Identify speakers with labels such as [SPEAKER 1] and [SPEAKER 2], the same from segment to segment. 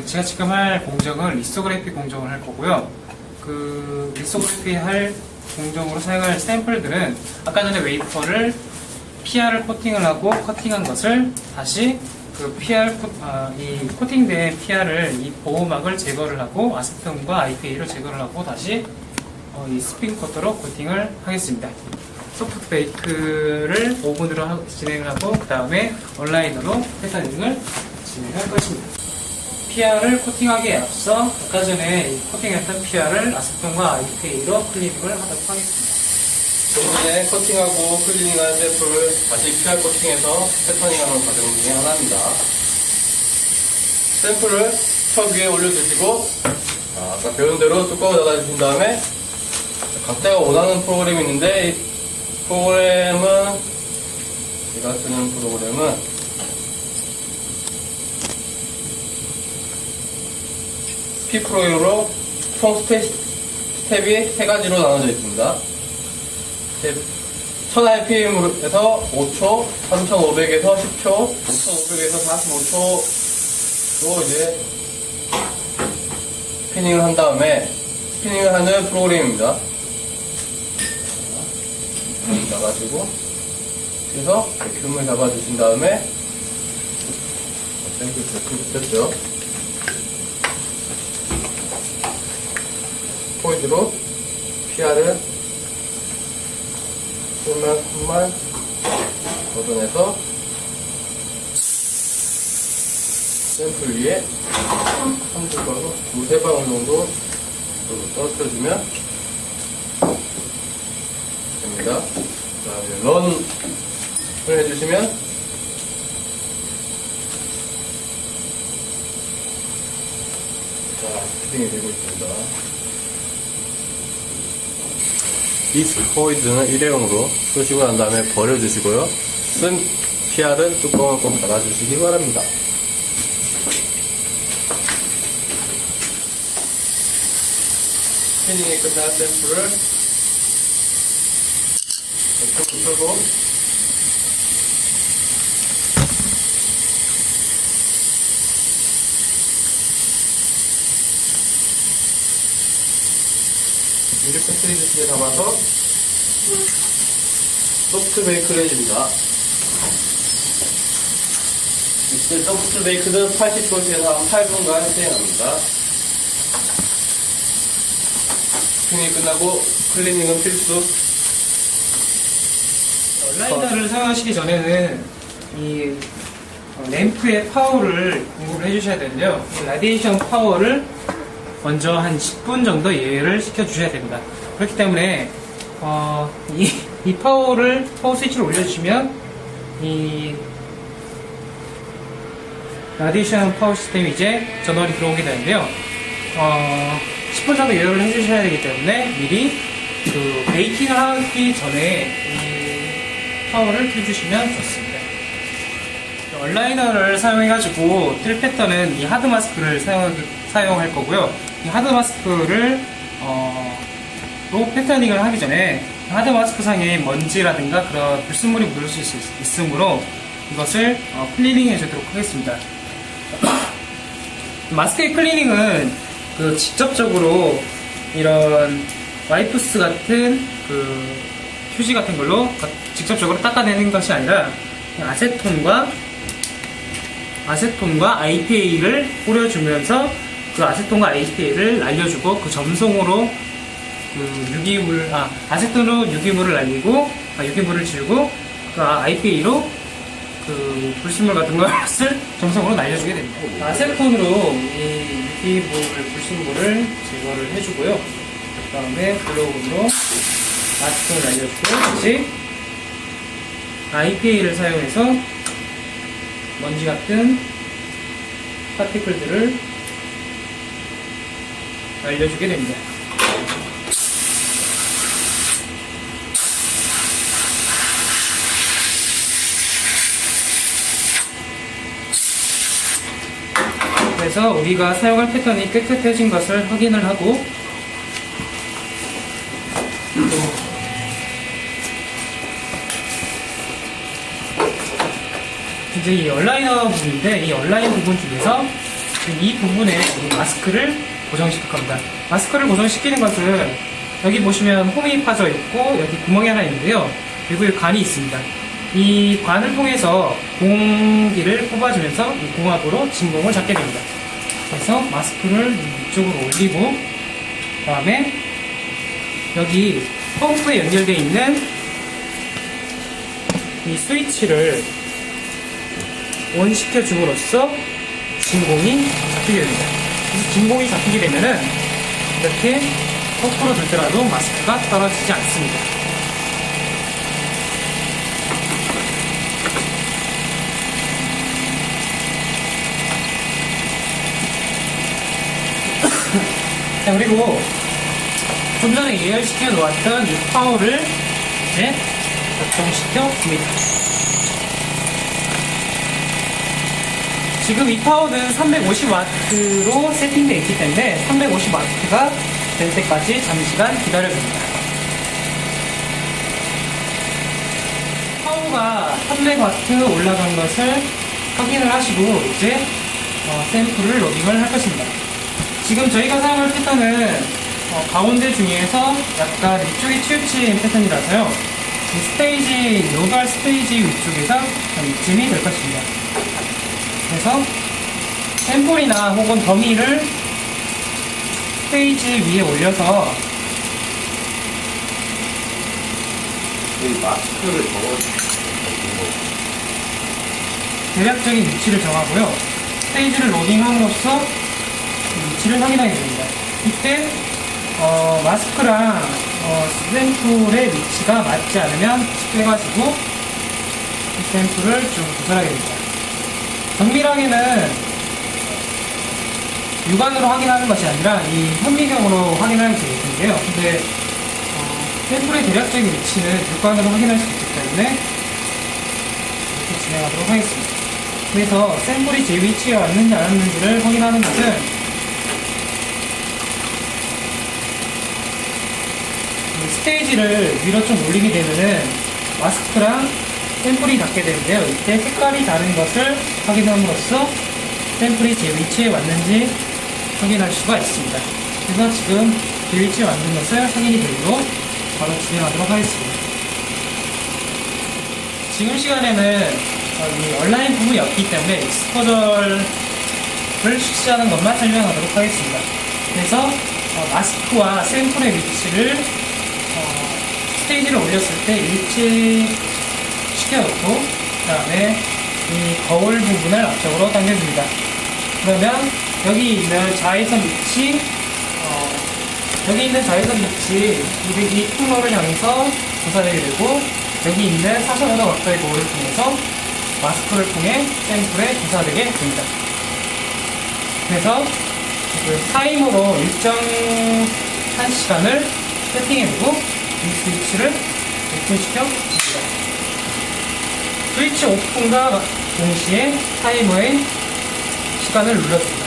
[SPEAKER 1] 제가 지금 할 공정은 리소그래피 공정을 할 거고요. 그 리소그래피 할 공정으로 사용할 샘플들은 아까 전에 웨이퍼를 PR을 코팅을 하고 커팅한 것을 다시 그 이 코팅된 PR을 이 보호막을 제거를 하고 아세톤과 IPA를 제거를 하고 다시 이 스핀 커터로 코팅을 하겠습니다. 소프트 베이크를 오븐으로 진행을 하고 그 다음에 온라이너로 패터닝을 진행할 것입니다. PR을 코팅하기에 앞서 아까 전에 코팅했던 PR을 아세톤과 IPA로 클리닝을 하도록 하겠습니다.
[SPEAKER 2] 좀 전에 커팅하고 클리닝한 샘플을 다시 PR 코팅해서 패터닝하는 과정 중에 하나입니다. 샘플을 척 위에 올려주시고 아까 배운 대로 뚜껑을 닫아주신 다음에 각자가 원하는 프로그램이 있는데 이 프로그램은 제가 쓰는 프로그램은 P프로그램으로 총 스텝이 3가지로 나눠져 있습니다. 1000rpm에서 5초, 3500에서 10초, 5500에서 45초로 이제 스피닝을 한 다음에 스피닝을 하는 프로그램입니다. 나가지고 그래서 백큐음을 잡아주신 다음에 땡큐 붙였죠. 포인트로 PR을 조금만 걷어내서 샘플 위에 두세 방울 정도 떨어뜨려주면 됩니다. 그 다음에 런을 해주시면 자, 피딩이 되고 있습니다. 이 스포이드는 일회용으로 쓰시고 난 다음에 버려주시고요. 쓴 PR은 뚜껑을 꼭 닫아주시기 바랍니다. 스피닝이 끝난 샘플을 이렇게 풀고 유리 패키지에 담아서 소프트 베이크를 해줍니다. 이때 소프트 베이크는 80도에서 한 8분간 진행합니다. 스피닝이 끝나고 클리닝은 필수.
[SPEAKER 1] 온라이너를 사용하시기 전에는 이 램프의 파워를 공급을 해주셔야 되는데요. 이 라디에이션 파워를 먼저 한 10분 정도 예외를 시켜주셔야 됩니다. 그렇기 때문에 이 파워 스위치를 올려주시면 이 라디에이션 파워 시스템이 이제 전원이 들어오게 되는데요. 10분 정도 예외를 해주셔야 되기 때문에 미리 그 베이킹을 하기 전에 이 파워를 켜주시면 좋습니다. 온라이너를 사용해가지고 뜰 패턴은 이 하드 마스크를 사용할 거고요. 이 하드 마스크를 로 패터닝을 하기 전에 하드 마스크 상에 먼지라든가 그런 불순물이 묻을 수 있으므로 이것을 클리닝 해주도록 하겠습니다. 마스크의 클리닝은 그 직접적으로 이런 와이프스 같은 그 휴지 같은 걸로 직접적으로 닦아내는 것이 아니라 아세톤과 IPA를 뿌려주면서 그 아세톤과 IPA를 날려주고 그 점성으로 그 아세톤으로 유기물을 날리고 유기물을 지우고 그 IPA로 그 불순물 같은 것을 점성으로 날려주게 됩니다. 아세톤으로 이 유기물 불순물을 제거를 해주고요. 그 다음에 글로우로 아세톤을 날려주고 다시 IPA를 사용해서 먼지 같은 파티클들을 날려주게 됩니다. 그래서 우리가 사용할 패턴이 깨끗해진 것을 확인을 하고 이제 이 온라이너 부분인데 이 온라인 부분 중에서 이 부분에 이 마스크를 고정시킬 겁니다. 마스크를 고정시키는 것은 여기 보시면 홈이 파져 있고 여기 구멍이 하나 있는데요. 그리고 이 관이 있습니다. 이 관을 통해서 공기를 뽑아주면서 이 공압으로 진공을 잡게 됩니다. 그래서 마스크를 이쪽으로 올리고 그 다음에 여기 펌프에 연결되어 있는 이 스위치를 온 시켜줌으로써 진공이 잡히게 됩니다. 그래서 진공이 잡히게 되면은 이렇게 거꾸로 들더라도 마스크가 떨어지지 않습니다. 자, 그리고 좀 전에 예열시켜 놓았던 이 파워를 이제 작동시켜 줍니다. 지금 이 파워는 350W로 세팅되어 있기 때문에 350W가 될 때까지 잠시간 기다려줍니다. 파워가 300W 올라간 것을 확인을 하시고 이제 샘플을 로딩을 할 것입니다. 지금 저희가 사용할 패턴은 가운데 중에서 약간 위쪽이 치우친 패턴이라서요. 이 스테이지, 노멀 스테이지 위쪽에서 이쯤이 될 것입니다. 그래서 샘플이나 혹은 더미를 스테이지 위에 올려서
[SPEAKER 2] 이 마스크를
[SPEAKER 1] 대략적인 위치를 정하고요. 스테이지를 로딩함으로써 위치를 확인하게 됩니다. 이때 마스크랑 샘플의 위치가 맞지 않으면 습해가지고 이 샘플을 좀 조절하게 됩니다. 정밀하게는 육안으로 확인하는 것이 아니라 이 현미경으로 확인하게 되는데요. 근데 샘플의 대략적인 위치는 육안으로 확인할 수 있기 때문에 이렇게 진행하도록 하겠습니다. 그래서 샘플이 제 위치에 왔는지 안 왔는지를 확인하는 것은 스테이지를 위로 좀 올리게 되면은 마스크랑 샘플이 닿게 되는데요. 이때 색깔이 다른 것을 확인함으로써 샘플이 제 위치에 왔는지 확인할 수가 있습니다. 그래서 지금 제 위치에 맞는 것을 확인이 되도록 바로 진행하도록 하겠습니다. 지금 시간에는 이 온라인 부분이 없기 때문에 익스포저를 실시하는 것만 설명하도록 하겠습니다. 그래서 마스크와 샘플의 위치를 스테이지를 올렸을 때 일치시켜놓고 그 다음에 이 거울 부분을 앞쪽으로 당겨줍니다. 그러면 여기 있는 자외선 위치 여기 있는 자외선 위치 이 통로를 향해서 조사되게 되고 여기 있는 45도 가까이 거울을 통해서 마스크를 통해 샘플에 조사되게 됩니다. 그래서 그 타임으로 일정한 시간을 세팅해두고 이 스위치를 오픈시켜 줍니다. 스위치 오픈과 동시에 타이머의 시간을 눌러줍니다.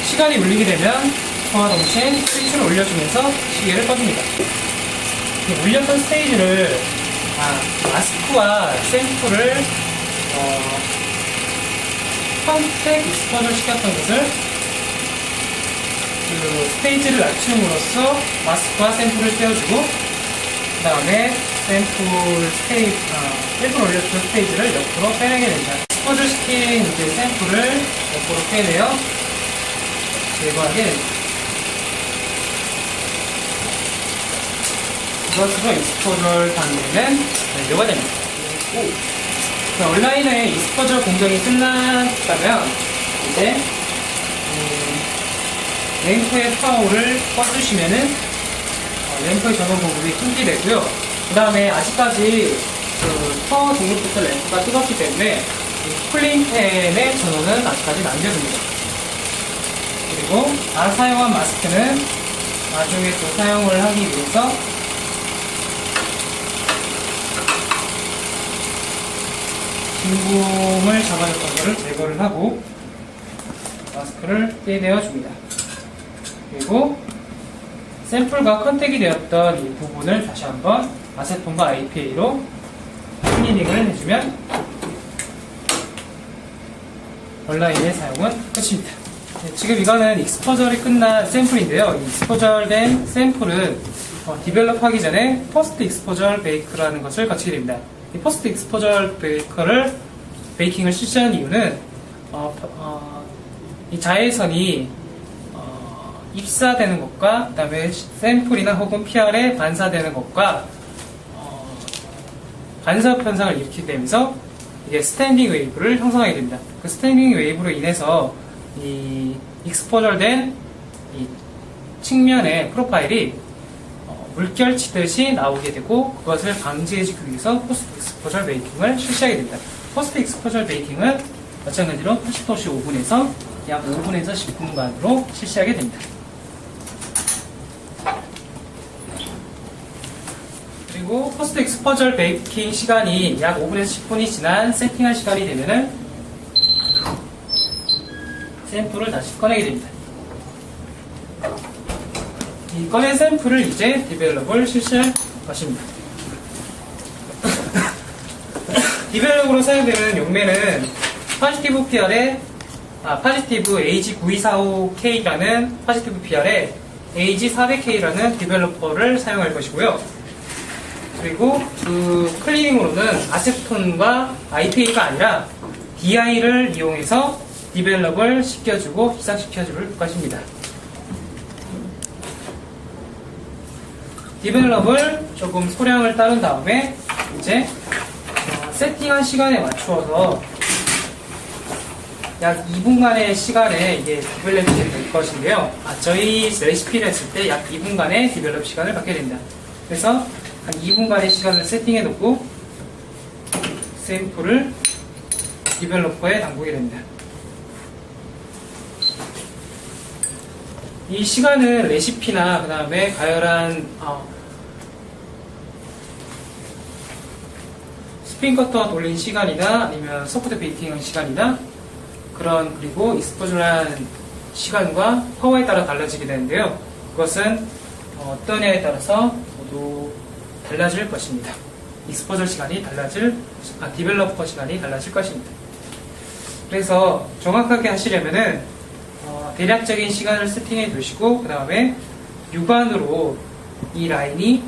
[SPEAKER 1] 시간이 울리게 되면 그와 동시에 스위치를 올려주면서 시계를 꺼줍니다. 올렸던 스테이지를 마스크와 샘플을 컨택 익스포저 시켰던 것을 그 스테이지를 낮춤으로써 마스크와 샘플을 떼어주고 그 다음에 샘플 올렸던 스테이지를 옆으로 빼내게 됩니다. 익스포저 시킨 이제 샘플을 옆으로 빼내어 제거하게 됩니다. 이것으로 익스포저 단계는 완료가 됩니다. 온라인에 익스포저 공정이 끝났다면 이제 램프의 파워를 꺼주시면은 램프의 전원 공급이 끊게 되고요. 그 다음에 아직까지 그 파워 등급부터 램프가 뜨겁기 때문에 쿨링팬의 전원은 아직까지 남겨둡니다. 그리고 사용한 마스크는 나중에 또 사용을 하기 위해서 진공을 잡아줬던 것을 제거를 하고 마스크를 떼내어 줍니다. 그리고 샘플과 컨택이 되었던 이 부분을 다시 한번 아세톤과 IPA로 클리닝을 해주면 얼라인의 사용은 끝입니다. 네, 지금 이거는 익스포저이 끝난 샘플인데요. 이 익스포저된 샘플은 디벨롭하기 전에 포스트 익스포저 베이크라는 것을 거치게 됩니다. 이 포스트 익스포저 베이킹을 실시한 이유는 이 자외선이 입사되는 것과 그 다음에 샘플이나 혹은 PR에 반사되는 것과 반사협 현상을 일으키게 되면서 이게 스탠딩 웨이브를 형성하게 됩니다. 그 스탠딩 웨이브로 인해서 이 익스포저된 이 측면의 프로파일이 물결 치듯이 나오게 되고 그것을 방지해주기 위해서 포스트 익스포저 베이킹을 실시하게 됩니다. 포스트 익스포저 베이킹은 마찬가지로 80도씨 오븐에서 약 5분에서 10분간으로 실시하게 됩니다. 그리고 포스트 익스포저 베이킹 시간이 약 5분에서 10분이 지난 세팅할 시간이 되면은 샘플을 다시 꺼내게 됩니다. 이 꺼낸 샘플을 이제 디벨롭을 실시할 것입니다. 디벨롭으로 사용되는 용매는 파지티브 PR에 파지티브 AG9245K라는 파지티브 PR에 AG400K라는 디벨로퍼를 사용할 것이고요. 그리고 그 클리닝으로는 아세톤과 IPA가 아니라 DI를 이용해서 디벨롭을 시켜주고 희석시켜줄 것입니다. 디벨롭을 조금 소량을 따른 다음에 이제 세팅한 시간에 맞추어서 약 2분간의 시간에 이게 디벨롭이 될 것인데요. 저희 레시피를 했을 때 약 2분간의 디벨롭 시간을 갖게 됩니다. 그래서 한 2분간의 시간을 세팅해 놓고 샘플을 디벨로퍼에 담그게 됩니다. 이 시간은 레시피나 그 다음에 가열한 스핀 커터 돌린 시간이나 아니면 소프트 베이킹 시간이나 그리고 익스포저한 시간과 파워에 따라 달라지게 되는데요. 그것은 어떠냐에 따라서 모두 달라질 것입니다. 익스포저 시간이 디벨로퍼 시간이 달라질 것입니다. 그래서 정확하게 하시려면은 대략적인 시간을 세팅해 두시고 그 다음에 육안으로 이 라인이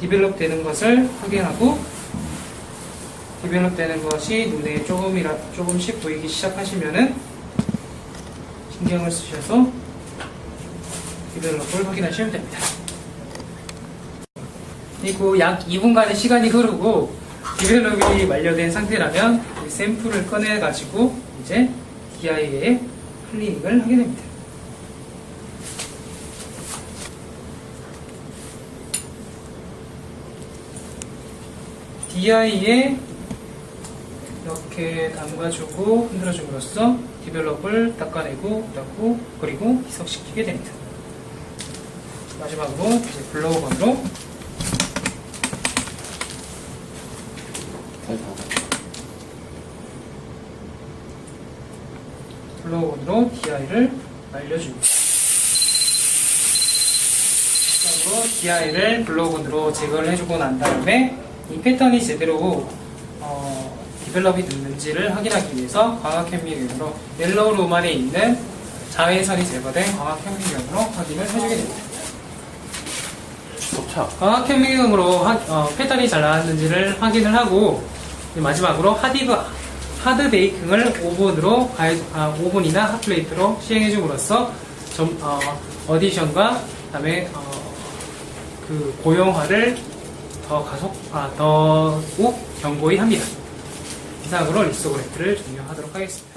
[SPEAKER 1] 디벨롭 되는 것을 확인하고 디벨롭 되는 것이 눈에 조금씩 보이기 시작하시면은 신경을 쓰셔서 디벨롭을 확인하시면 됩니다. 그리고 약 2분간의 시간이 흐르고 디벨롭이 완료된 상태라면 이 샘플을 꺼내 가지고 이제 DI에 클리닝을 하게 됩니다. DI에 이렇게 담가주고 흔들어줌으로써 디벨롭을 닦아내고 그리고 희석시키게 됩니다. 마지막으로 이제 블로우건으로 DI를 말려줍니다. 그리고 DI를 블로우건으로 제거를 해주고 난 다음에 이 패턴이 제대로 디벨롭이 됐는지를 확인하기 위해서 광학 현미경으로 옐로우 룸안에 있는 자외선이 제거된 광학 현미경으로 확인을 해주게 됩니다. 광학 현미경으로 패턴이 잘 나왔는지를 확인을 하고 마지막으로 하드 베이킹을 오븐이나 핫플레이트로 시행해줌으로써 어디션과 그다음에 그 고용화를 더욱 견고히 합니다. 이상으로 리소그래프를 종료하도록 하겠습니다.